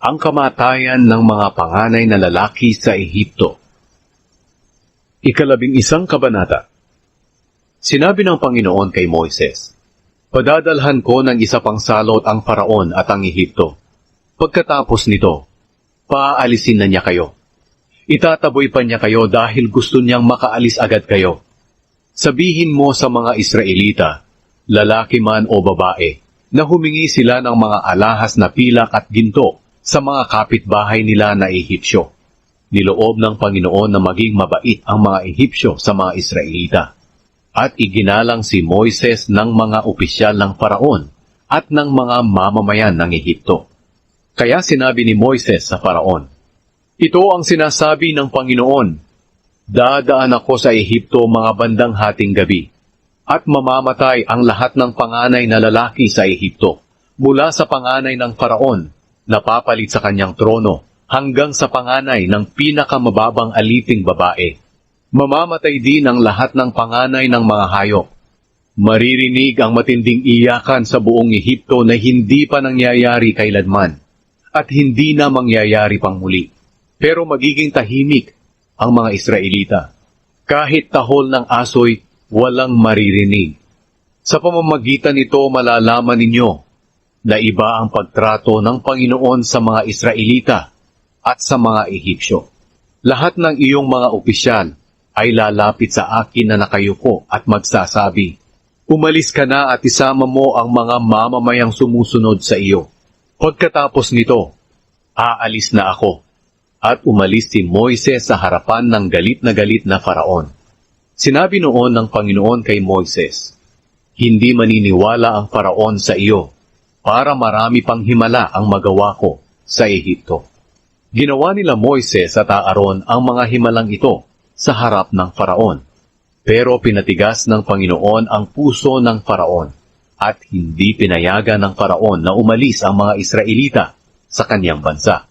ang kamatayan ng mga panganay na lalaki sa Ehipto. 11 kabanata. Sinabi ng Panginoon kay Moises, "Padadalhan ko ng isa pang salot ang Faraon at ang Ehipto. Pagkatapos nito, paaalisin na niya kayo. Itataboy pa niya kayo dahil gusto niyang makaalis agad kayo. Sabihin mo sa mga Israelita, lalaki man o babae, na humingi sila ng mga alahas na pilak at ginto sa mga kapitbahay nila na Ehipsyo. Niloob ng Panginoon na maging mabait ang mga Ehipsyo sa mga Israelita. At iginalang si Moises ng mga opisyal ng Faraon at ng mga mamamayan ng Ehipto. Kaya sinabi ni Moises sa Faraon, "Ito ang sinasabi ng Panginoon, dadaan ako sa Ehipto mga bandang hating gabi, at mamamatay ang lahat ng panganay na lalaki sa Ehipto, mula sa panganay ng Faraon, napapalit sa kanyang trono, hanggang sa panganay ng pinakamababang aliping babae. Mamamatay din ang lahat ng panganay ng mga hayop. Maririnig ang matinding iyakan sa buong Ehipto na hindi pa nangyayari kailanman, at hindi na mangyayari pang muli. Pero magiging tahimik ang mga Israelita. Kahit tahol ng asoy, walang maririnig. Sa pamamagitan nito malalaman ninyo na iba ang pagtrato ng Panginoon sa mga Israelita at sa mga Ehipsyo. Lahat ng iyong mga opisyal ay lalapit sa akin na nakayuko at magsasabi, 'Umalis ka na at isama mo ang mga mamamayang sumusunod sa iyo.' Pagkatapos nito, aalis na ako." At umalis si Moises sa harapan ng galit na Faraon. Sinabi noon ng Panginoon kay Moises, "Hindi maniniwala ang Faraon sa iyo, para marami pang himala ang magawa ko sa Ehipto." Ginawa nila Moises at Aaron ang mga himalang ito sa harap ng Faraon. Pero pinatigas ng Panginoon ang puso ng Faraon at hindi pinayagan ng Faraon na umalis ang mga Israelita sa kanyang bansa.